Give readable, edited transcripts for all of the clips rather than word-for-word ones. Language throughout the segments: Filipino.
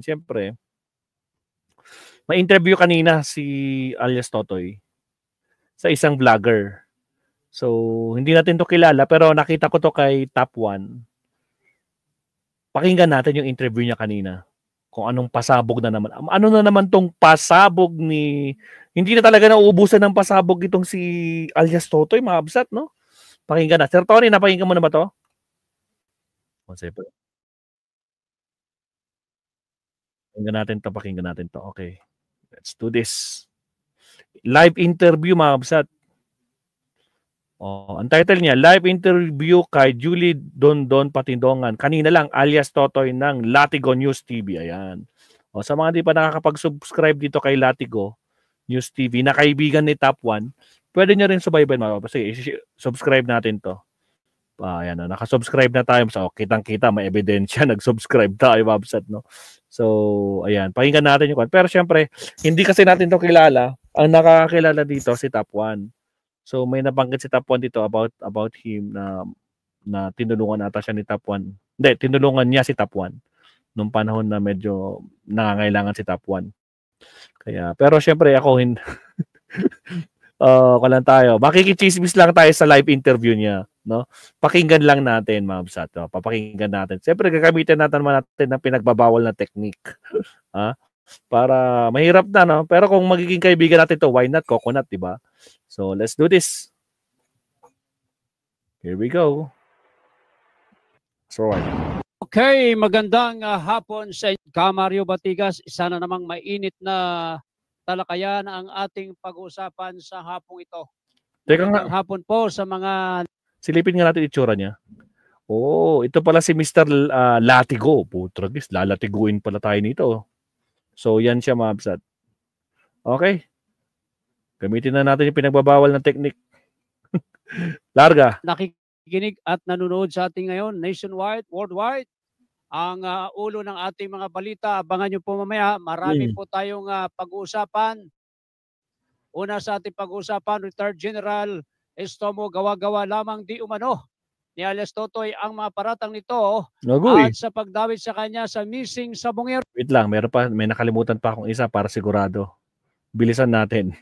Siyempre, may interview kanina si alias Totoy sa isang vlogger. So, hindi natin to kilala pero nakita ko to kay Top 1. Pakinggan natin yung interview niya kanina. Kung anong pasabog na naman. Ano na naman tong pasabog ni... Hindi na talaga nauubusan ng pasabog itong si alias Totoy, mga absat, no? Pakinggan na. Sir Tony, napakinggan mo na ba to? Pakinggan natin to. Okay. Let's do this. Live interview, mga absat. Oh, ang title niya, live interview kay Julie Dondon Patindongan. Kanina lang, alias Totoy ng Latigo News TV. Ayan. O, sa mga di pa nakakapag-subscribe dito kay Latigo News TV, na kaibigan ni Top 1, pwede nyo rin subaybayan mga kapatid. Subscribe natin to. Ayan, nakasubscribe na tayo. So, kitang-kita, may ebidensya. Nag-subscribe tayo, website, no? So, ayan, pakinggan natin yung... Pero syempre, hindi kasi natin to kilala. Ang nakakakilala dito si Top 1. So may nabanggit si Top 1 dito about him na tinulungan ata siya ni Top 1. Hindi, tinulungan niya si Top 1 nung panahon na medyo nangangailangan si Top 1. Kaya pero syempre ako kalan tayo. Makikichismis lang tayo sa live interview niya, no? Pakinggan lang natin, mga absat. Papakinggan natin. Syempre gagamitin natin ng pinagbabawal na technique. Ha? Para mahirap na, no? Pero kung magiging kaibigan natin to, why not coconut, di ba? So, let's do this. Here we go. So, okay, magandang hapon sa Mario Batigas. Isa na namang mainit na talakayan ang ating pag-uusapan sa hapong ito. Teka nga. Hapon po sa mga... Silipin nga natin itsura niya. Oh, ito pala si Mr. Latigo. Putragis, lalatiguin pala tayo nito. So, yan siya, mga absat. Okay. Gamitin na natin yung pinagbabawal na technique. Larga. Nakikinig at nanonood sa ating ngayon, nationwide, worldwide. Ang ulo ng ating mga balita, abangan nyo po mamaya. Marami po tayong pag-uusapan. Una sa ating pag-uusapan, retired General Estomo, gawa-gawa lamang di umano ni alias Totoy ang mga paratang nito at sa pagdawit sa kanya sa missing sa Bungero. Wait lang, may nakalimutan pa akong isa para sigurado. Bilisan natin.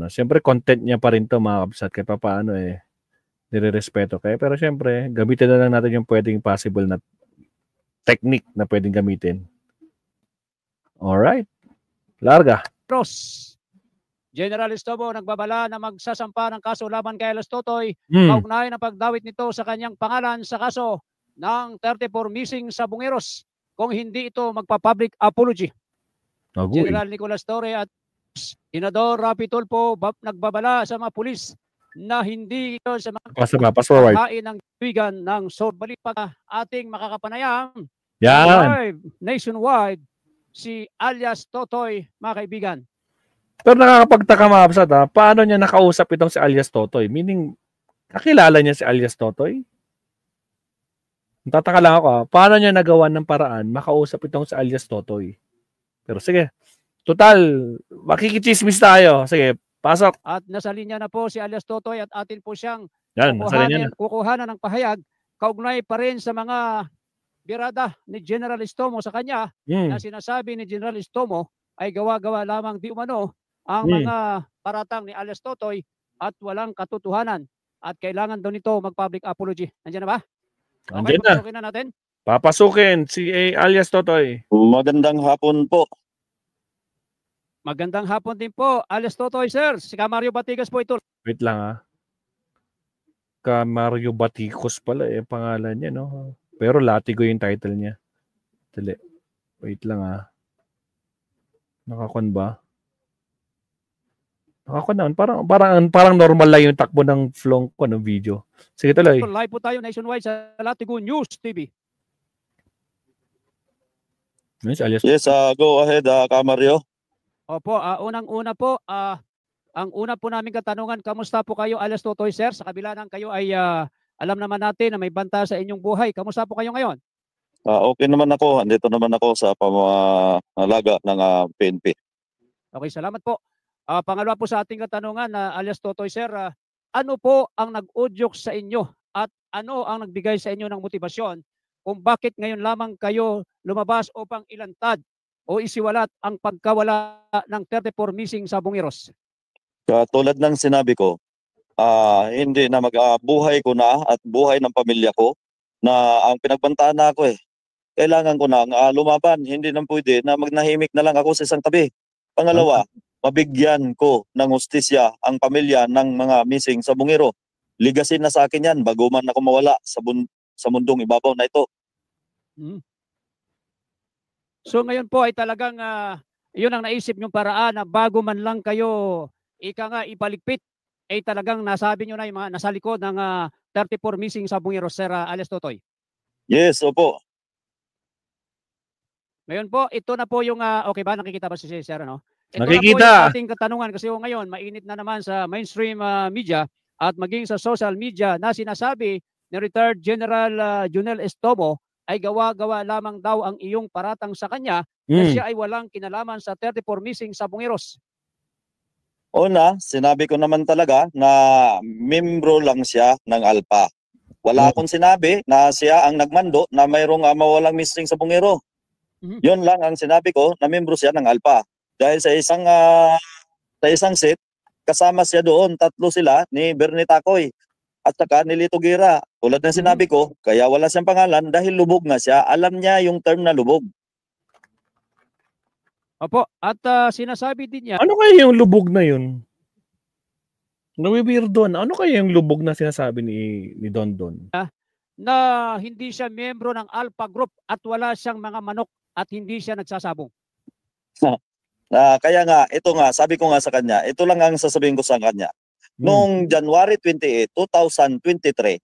Siyempre content niya pa rin to, mga kapsat, kahit pa paano nire-respeto kayo. Pero siyempre, gamitin na lang natin yung pwedeng possible na technique na pwedeng gamitin. Alright. Larga. Cross. General Estomo nagbabala na magsasampa ng kaso laban kay alias Totoy. Kaugnay ng pagdawit nito sa kanyang pangalan sa kaso ng 34 missing sa Bungeros kung hindi ito magpa-public apology. General Nicolas Torre at Senador Rapi Tulfo nagbabala sa mga pulis na hindi ito sa mga kain ng tuwigan ng sorbali pa ating makakapanayam. Yan. Nationwide, si alias Totoy, mga kaibigan. Pero nakakapagtaka, mga absat, paano niya nakausap itong si alias Totoy? Meaning, kakilala niya si alias Totoy? Tataka lang ako, paano niya nagawa ng paraan makausap itong si alias Totoy? Pero sige, total, makikichismis tayo. Sige, pasok. At nasa linya na po si alias Totoy at atin po siyang kukuhanan ng pahayag kaugnay pa rin sa mga birada ni General Estomo sa kanya na sinasabi ni General Estomo ay gawa-gawa lamang di umano ang mga paratang ni alias Totoy at walang katotohanan at kailangan daw nito mag-public apology. Nandiyan na ba? Nandiyan na. Papasukin na natin. Papasukin si alias Totoy. Magandang hapon po. Magandang hapon din po, alias Totoy, sir. Si Mario Batigas po ito. Wait lang Mario Baticos pala pangalan niya, no? Pero Latigo yung title niya. Dali. Wait lang Nakakon ba? Nakakon naman. Parang normal lang yung takbo ng flow ko ng video. Sige tuloy. Live po tayo nationwide sa Latigo News TV. Yes, go ahead, Mario. Opo, unang-una po, ang una po namin katanungan, kamusta po kayo, alias Totoy, sir? Sa kabila ng kayo ay alam naman natin na may banta sa inyong buhay. Kamusta po kayo ngayon? Okay naman ako. Andito naman ako sa pamalaga ng PNP. Okay, salamat po. Pangalawa po sa ating katanungan, alias Totoy, sir, ano po ang nag-udyok sa inyo at ano ang nagbigay sa inyo ng motibasyon kung bakit ngayon lamang kayo lumabas upang ilantad o isiwalat ang pagkawala ng 34 missing sa Bungiros? Tulad ng sinabi ko, hindi na buhay ko na at buhay ng pamilya ko na ang pinagbantaan na ako eh. Kailangan ko na lumaban. Hindi na pwede na magnahimik na lang ako sa isang tabi. Pangalawa, mabigyan ko ng hustisya ang pamilya ng mga missing sa Bungiro. Ligasin na sa akin yan bago man ako mawala sa mundong ibabaw na ito. So ngayon po ay talagang yun ang naisip niyong paraan na bago man lang kayo ipaligpit, ay talagang nasabi niyo na yung mga nasa likod ng 34 missing sa Bungiros, Sir alias Totoy. Yes, opo. Ngayon po, ito na po yung, okay ba? Nakikita ba si Sir, ano? Ito Nakikita. na po yung ating katanungan kasi ngayon, mainit na naman sa mainstream media at maging sa social media na sinasabi ni retired General Junel Estobo ay gawa-gawa lamang daw ang iyong paratang sa kanya na siya ay walang kinalaman sa 34 missing sa Bungiros. Una, sinabi ko naman talaga na membro lang siya ng ALPA. Wala akong sinabi na siya ang nagmando na mayroong mawalang missing sa Bungiro. Yun lang ang sinabi ko na membro siya ng ALPA. Dahil sa isang set, kasama siya doon, 3 sila ni Bernie Tacoy at saka ni Lito Gira. Tulad ng sinabi ko, kaya wala siyang pangalan dahil lubog nga siya. Alam niya yung term na lubog. Opo, at sinasabi din niya. Ano kaya yung lubog na yun? Nawiwirdo na. Ano kaya yung lubog na sinasabi ni Don Don? Na hindi siya miyembro ng Alpha Group at wala siyang mga manok at hindi siya nagsasabong. Kaya nga, ito nga, sabi ko nga sa kanya, ito lang ang sasabihin ko sa kanya. Noong January 28, 2023,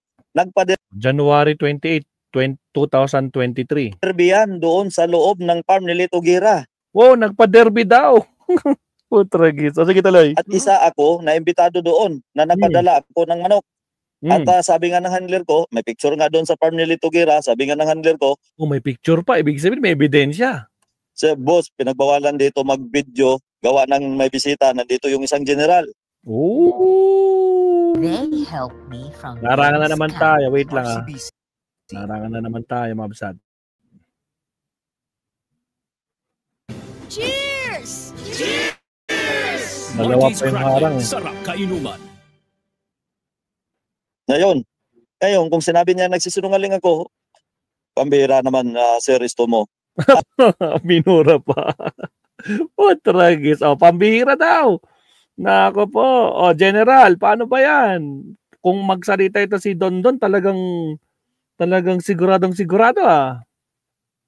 January 28, 2023. derbihan doon sa loob ng farm ni Lito Gira. Wow, nagpa-derby daw. Putragis. Sige tuloy. At isa ako na imbitado doon na napadala ako ng manok. At sabi nga ng handler ko, may picture nga doon sa farm ni Lito Gira, sabi nga ng handler ko, may picture pa. Ibig sabihin may ebidensya. Boss, pinagbawalan dito mag-video, gawa ng may bisita, nandito yung isang general. They help me from Larangan na naman tayo. Wait lang Larangan na naman tayo, mabsad. Cheers! Cheers! Dalawa pa yung harang. Sarap kainuman. Ngayon, kung sinabi niya nagsisinungaling ako, pambira naman, Sir Estomo. Minura pa. Putragis. Pambihira daw. Nako po. General, paano ba yan? Kung magsalita ito si Don Don, talagang siguradong sigurado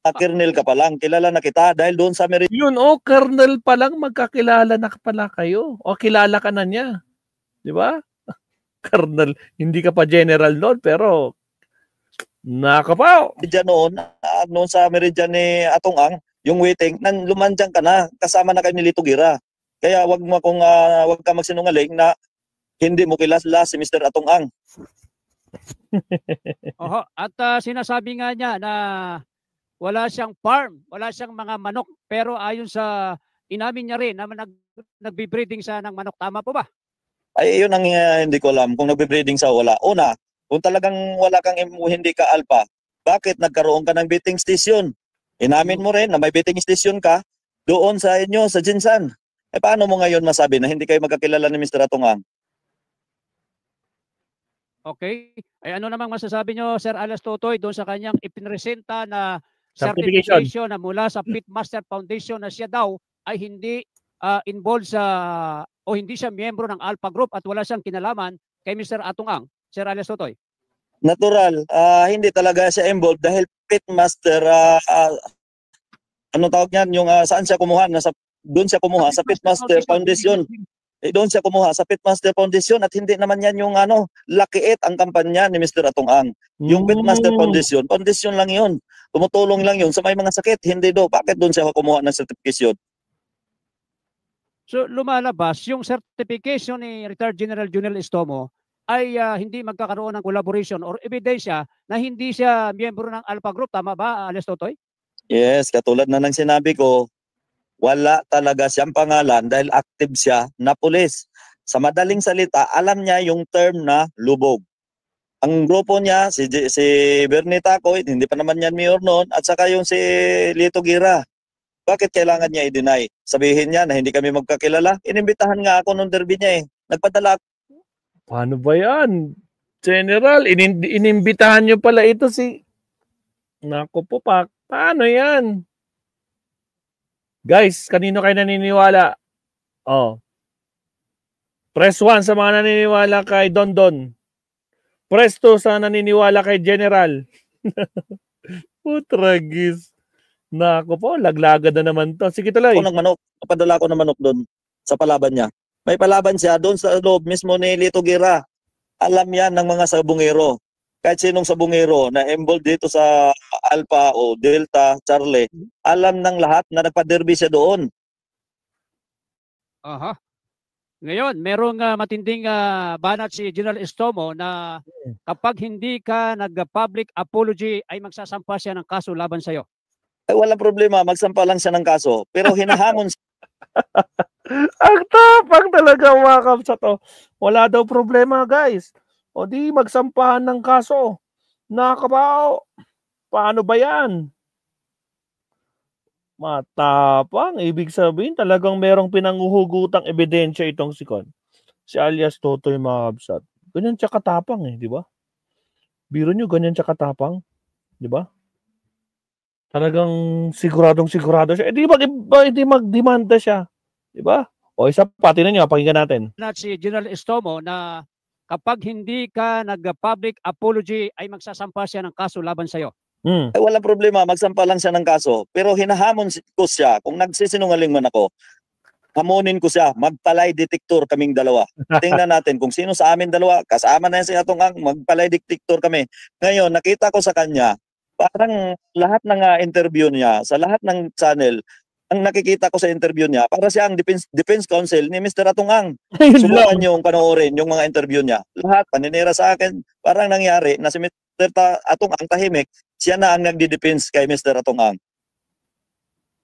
Colonel ka pa lang, kilala na kita dahil doon sa Meridian. Yun, Colonel pa lang, magkakilala na pala kayo. Kilala ka na niya. Di ba? Colonel, hindi ka pa general noon, pero nakapaw. Noon sa Meridian ni Atong Ang, yung waiting, lumandyang ka na, kasama na kayo ni Lito Gira. Kaya wag ka magsinungaling na hindi mo kilala si Mr. Atong Ang. At sinasabi nga niya na wala siyang farm, wala siyang mga manok, pero ayon sa inamin niya rin na nagbe-breeding siya ng manok. Tama po ba? Ay, yun ang hindi ko alam kung nagbe-breeding sa wala. Una, kung talagang wala kang hindi ka alpha, bakit nagkaroon ka ng betting station? Inamin mo rin na may betting station ka doon sa inyo, sa Jinsan. Paano mo ngayon masabi na hindi kayo magkakilala ni Mr. Atongang? Okay. Ay ano namang masasabi nyo, Sir alias Totoy, doon sa kanyang ipinresenta na certification na mula sa Pitmaster Foundation na siya daw ay hindi involved o hindi siya miyembro ng Alpha Group at wala siyang kinalaman kay Mr. Atong Ang, Sir alias Totoy? Natural, hindi talaga siya involved dahil Pitmaster, anong tawag niyan, yung saan siya kumuha, doon siya kumuha sa Pitmaster Foundation. Doon siya kumuha sa Pitmaster Foundation at hindi naman yan yung lakiit ang kampanya ni Mr. Atong Ang. Yung Pitmaster Foundation lang yun. Tumutulong lang yun sa may mga sakit, hindi do. Bakit doon siya kumuha ng certification? So lumalabas yung certification ni retired General Junel Estomo ay hindi magkakaroon ng collaboration or ebidensya na hindi siya miyembro ng Alpha Group. Tama ba, alias Totoy? Yes, katulad na ng sinabi ko, wala talaga siyang pangalan dahil active siya na pulis. Sa madaling salita, alam niya yung term na lubog. Ang grupo niya, si Bernie Tacoy, hindi pa naman yan mayor noon, at saka yung si Lito Gira. Bakit kailangan niya i-deny? Sabihin niya na hindi kami magkakilala. Inimbitahan nga ako nung derby niya eh. Nagpadala ako. Paano ba yan? General, inimbitahan nyo pala ito si... Naku po, paano yan? Guys, kanino kayo naniniwala? Oh. Press 1 sa mga naniniwala kay Don Don. Press 2 sa naniniwala kay General. Putragis. Naku po, laglaga na naman to. Sige tuloy. Ako ng manok. Napadala ko ng manok doon sa palaban niya. May palaban siya doon sa loob mismo ni Lito Gira. Alam yan ng mga sabungero. Kahit sinong sabungero na involved dito sa Alpha o Delta, Charlie, alam ng lahat na nagpa-derby siya doon. Aha. Ngayon, merong matinding banat si General Estomo na kapag hindi ka nag-public apology ay magsasampa siya ng kaso laban sa'yo. Ay walang problema, magsampa lang siya ng kaso. Pero hinahamon siya. Ang tapang talaga mga kapsa to. Wala daw problema guys. O di magsampahan ng kaso. Nakakabao. Paano ba yan? Matapang. Ibig sabihin talagang merong pinanguhugutang ebidensya itong si Con. Si alias Totoy mga kapsat. Ganyan siya katapang eh, di ba? Biro nyo, ganyan siya katapang. Di ba? Talagang siguradong sigurado siya. Hindi magdemanda siya. Di ba? O isa pa, tinan nyo, pakinggan natin. Si General Estomo na kapag hindi ka nag-public apology ay magsasampa siya ng kaso laban sa'yo. Ay walang problema, magsampa lang siya ng kaso. Pero hinahamon ko siya, kung nagsisinungaling man ako, hamunin ko siya, magpalay detector kaming dalawa. Tingnan natin kung sino sa amin dalawa, kasama na yan si Atong Ang, magpalay detector kami. Ngayon, nakita ko sa kanya, parang lahat ng interview niya, sa lahat ng channel, ang nakikita ko sa interview niya, para siya ang defense counsel ni Mr. Atong Ang. Subukan yung panoorin, yung mga interview niya. Lahat, paninira sa akin, parang nangyari na si Mr. Atong Ang tahimik, siya na ang nagdi-defense kay Mr. Atong Ang.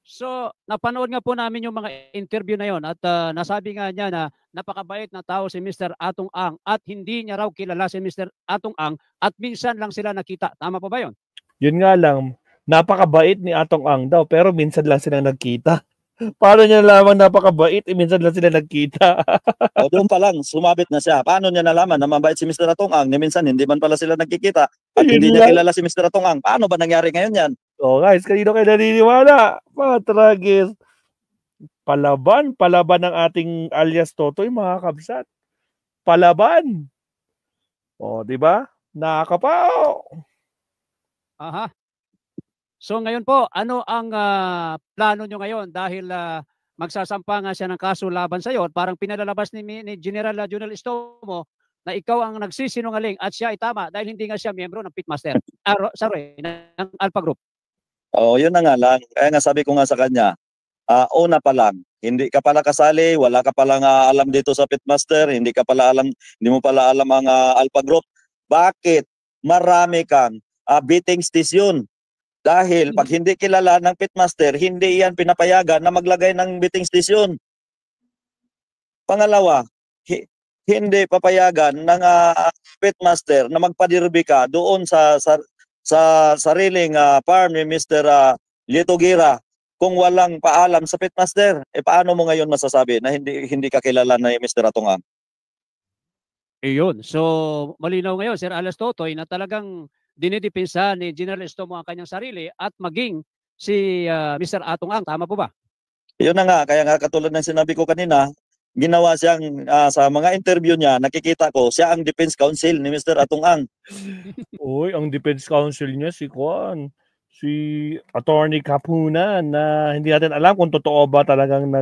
So, napanood nga po namin yung mga interview na yon at nasabi nga niya na napakabait na tao si Mr. Atong Ang at hindi niya raw kilala si Mr. Atong Ang at minsan lang sila nakita. Tama pa ba yon? Yun nga lang, napakabait ni Atong Ang daw pero minsan lang sila nagkita. Paano niya nalaman napakabait? Minsan lang sila nagkita. O doon pa lang, sumabit na siya. Paano niya nalaman na mabait si Mr. Atong Ang? Minsan hindi man pala sila nagkikita at hindi niya kilala si Mr. Atong Ang. Paano ba nangyari ngayon yan? So guys, kanino kayo naniniwala? Matragis. Palaban ng ating alias Totoy mga kabsat. Palaban. O, di ba? Nakakapao. Aha. So ngayon po, ano ang plano nyo ngayon dahil magsasampa nga siya ng kaso laban sa iyo? Parang pinalalabas ni General Junel Estomo na ikaw ang nagsisinungaling at siya ay tama dahil hindi nga siya miyembro ng Pitmaster. Sorry, ng Alpha Group. Oh, yun na nga lang. Kaya nga sabi ko nga sa kanya, una pa lang, hindi ka pala kasali, wala ka pala alam dito sa Pitmaster, hindi mo pala alam ang Alpha Group. Bakit marami kang bidding station? Dahil pag hindi kilala ng Pitmaster, hindi yan pinapayagan na maglagay ng bidding station. Pangalawa, hindi papayagan ng Pitmaster na magpadirby ka doon sa sariling farm ni Mr. Lito Gira kung walang paalam sa Pitmaster. Paano mo ngayon masasabi na hindi ka kilala na Mr. Atong Ang? Iyon. So, malinaw ngayon, Sir Alias Totoy, na talagang dinidepensa ni General Estomo ang kanyang sarili at maging si Mr. Atong Ang. Tama po ba? Yun na nga. Kaya nga katulad ng sinabi ko kanina, ginawa siyang sa mga interview niya, nakikita ko siya ang defense counsel ni Mr. Atong Ang. Uy, ang defense counsel niya si Attorney Capuna na hindi natin alam kung totoo ba talagang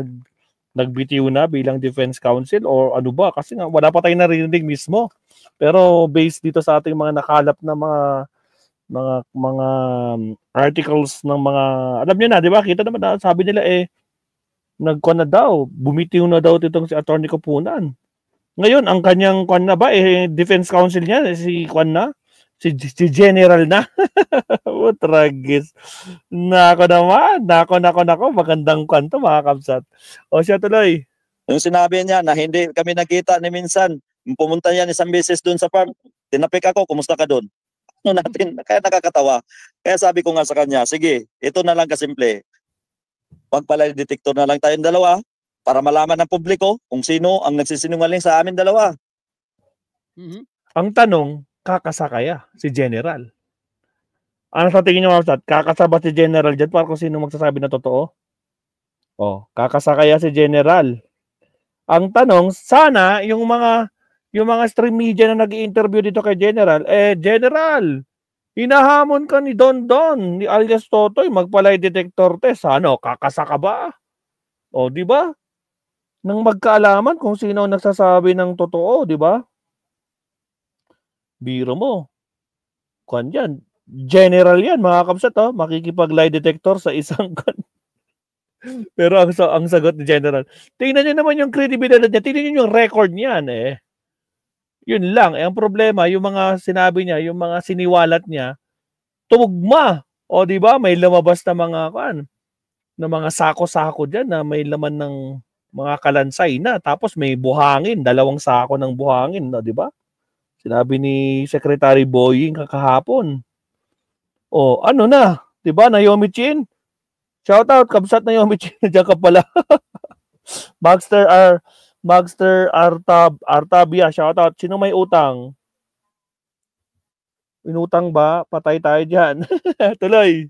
nagbitiw na bilang defense counsel o ano ba, kasi nga wala pa tayong narinig mismo. Pero based dito sa ating mga nakalap na mga articles ng mga, alam niyo na, di ba? Kita naman, sabi nila nagkuan na daw, bumitiw na daw itong si Attorney Kapunan. Ngayon, ang kanyang kuan na ba, defense counsel niya, si kuan na, si General na. Tragis. Nako, magandang kuan to mga kapsat. O siya tuloy. Yung sinabi niya na hindi kami nakita ni minsan, pumunta yan isang beses doon sa farm, tinapik ako, kumusta ka doon? Ano natin, kaya nakakatawa. Kaya sabi ko nga sa kanya, sige, ito na lang kasimple. Magpalay detector na lang tayong dalawa para malaman ng publiko kung sino ang nagsisinungaling sa amin dalawa. Ang tanong, kakasakaya si General. Ano sa tingin niyo, Ma'am Sat? Kakasaba si General dyan para kung sino magsasabi na totoo? Oh, kakasakaya si General. Ang tanong, sana yung mga stream media na nag-i-interview dito kay General, General, hinahamon ka ni Don Don, ni alias Totoy, magpalay detector test. Ano, kakasaka ba? O, di ba? Nang magkaalaman kung sino ang nagsasabi ng totoo, di ba? Biro mo. Kuan yan. General yan, mga kapsat, oh. Makikipag-lie detector sa isang Pero ang sagot ni General, tingnan niyo naman yung credibility niya, tingnan niyo yung record niyan eh. Yun lang. Ang problema, yung mga sinabi niya, yung mga siniwalat niya, tumugma. O di ba, may lumabas na mga sako-sako diyan na may laman ng mga kalansay na. Tapos may buhangin, 2 sako ng buhangin, no, di ba? Sinabi ni Secretary Boying kakahapon. O, ano na? Di ba, Naomi Chin? Shout out, kabsat na yung Diyan ka pala. Magster Artabia, shout out. Sino may utang? Inutang ba? Patay tayo dyan. Tuloy.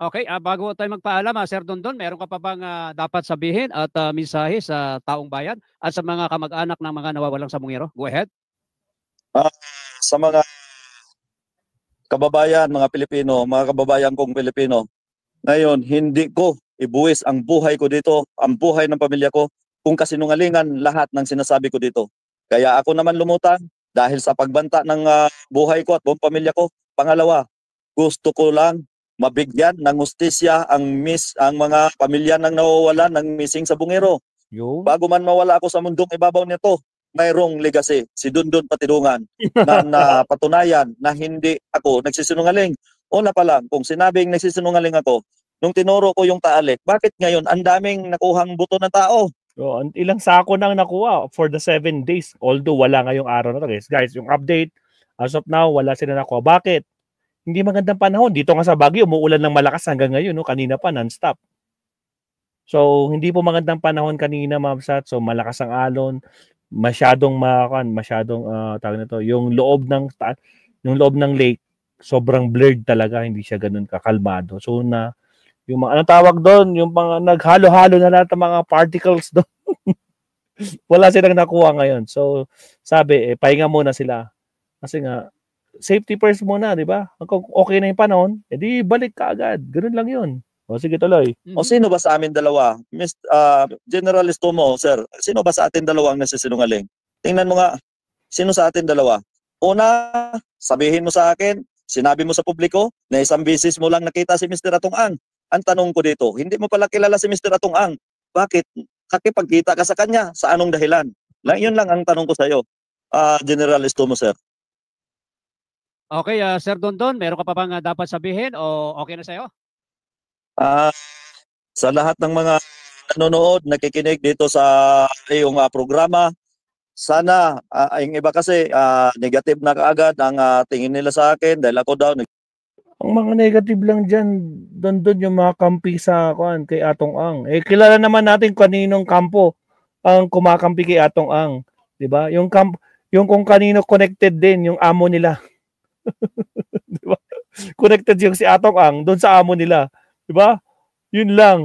Okay, bago tayo magpaalam, Sir Dondon, meron ka pa bang dapat sabihin at mensahe sa taong bayan at sa mga kamag-anak ng mga nawawalang sabungero? Go ahead. Sa mga kababayan, mga Pilipino, mga kababayan kong Pilipino, ngayon, hindi ko ibuwis ang buhay ko dito, ang buhay ng pamilya ko, kung kasinungalingan lahat ng sinasabi ko dito. Kaya ako naman lumutang dahil sa pagbanta ng buhay ko at buong pamilya ko. Pangalawa, gusto ko lang mabigyan ng hustisya ang mga pamilya ng nawawalan ng missing sa bungero. Bago man mawala ako sa mundong ibabaw nito, mayroong legacy, si Dundon Patidungan, na napatunayan na hindi ako nagsisinungaling. Una pa lang, kung sinabing nagsisinungaling ako, nung tinuro ko yung taalik, bakit ngayon ang daming nakuhang buto ng tao? Ilang sako nang nakuha for the 7 days. Although wala ngayong araw na to, guys. Guys, yung update, as of now, wala sila nakuha. Bakit? Hindi magandang panahon. Dito nga sa Baguio, umuulan ng malakas hanggang ngayon. No? Kanina pa, non-stop. So, hindi po magandang panahon kanina, Ma'am Sat. So, malakas ang alon. Masyadong tawag na to, yung loob ng lake, sobrang blurred talaga, hindi siya ganoon kakalmado. So yung mga anong tawag doon, yung mga naghalo-halo na lahat ng mga particles doon. Wala silang nakuha ngayon. So sabi, pahinga muna sila. Kasi nga safety first muna, di ba? Kung okay na yung panahon, edi balik ka agad. Ganoon lang 'yun. O sige, tuloy. O sino ba sa amin dalawa? General Estomo, sir, sino ba sa atin dalawa ang nagsisinungaling? Tingnan mo nga, sino sa atin dalawa? Una, sabihin mo sa akin, sinabi mo sa publiko na isang bisis mo lang nakita si Mr. Atong Ang. Ang tanong ko dito, hindi mo pala kilala si Mr. Atong Ang. Bakit kakipagkita ka sa kanya? Sa anong dahilan? Yun lang ang tanong ko sa iyo, General Estomo, sir. Okay, Sir Dondon, meron ka pa bang dapat sabihin o okay na sa iyo? Sa lahat ng mga nanonood, nakikinig dito sa iyong programa, sana, yung iba kasi negative na kaagad ang tingin nila sa akin dahil ako daw. Ang mga negative lang dyan, doon yung mga kampi sa kay Atong Ang. Kilala naman natin kaninong kampo ang kumakampi kay Atong Ang. Diba? Yung kung kanino connected din, yung amo nila. Diba? Connected yung si Atong Ang doon sa amo nila. Diba? Yun lang.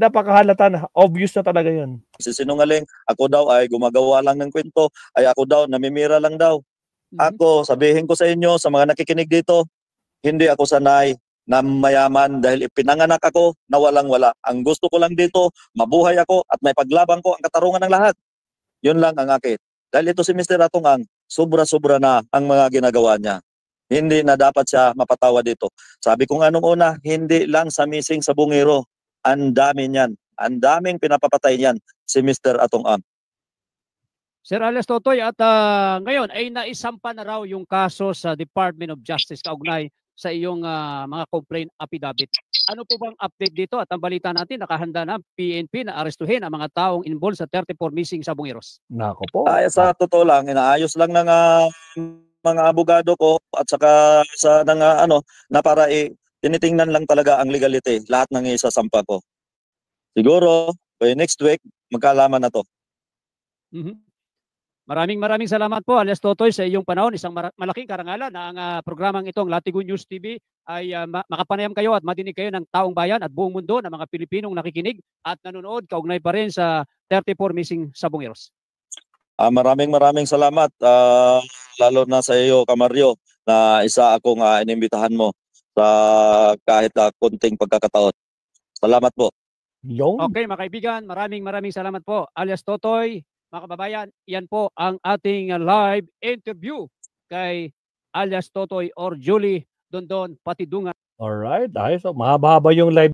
Napakahalata na. Obvious na talaga yun. Sinungaling, ako daw ay gumagawa lang ng kwento, ay ako daw namimira lang daw. Ako, sabihin ko sa inyo, sa mga nakikinig dito, hindi ako sanay na mayaman dahil ipinanganak ako na walang-wala. Ang gusto ko lang dito, mabuhay ako at may paglabang ko ang katarungan ng lahat. Yun lang ang akin. Dahil ito si Mr. Atong Ang, sobra-sobra na ang mga ginagawa niya. Hindi na dapat siya mapatawa dito. Sabi ko nga nung una, hindi lang sa missing sa bungero. Ang dami niyan. Ang daming pinapapatay niyan si Mr. Atong Ang. Sir Alias Totoy, at ngayon ay naisampa na raw yung kaso sa Department of Justice kaugnay sa iyong mga complaint affidavit. Ano po bang update dito? At ang balita natin, nakahanda na PNP na arestuhin ang mga taong involved sa 34 missing sa Bungeros. Nako po. Sa totoo lang, inaayos lang ng mga abogado ko at saka sa na para tinitingnan lang talaga ang legality, lahat ng isasampa ko. Siguro, by next week, magkaalaman na to. Maraming salamat po, alias Totoy, sa iyong panahon. Isang malaking karangalan na ang programang itong Latigo News TV ay makapanayam kayo at madinig kayo ng taong bayan at buong mundo ng mga Pilipinong nakikinig at nanonood kaugnay pa rin sa 34 missing sa Bungeros. Maraming salamat, lalo na sa iyo, Kamaryo, na isa akong inimbitahan mo sa kahit konting pagkakataon. Salamat po. Okay, mga kaibigan, maraming salamat po. Alias Totoy, mga kababayan, yan po ang ating live interview kay alias Totoy or Julie Dondon Patidungan. Alright, ayos. Mahaba-haba yung live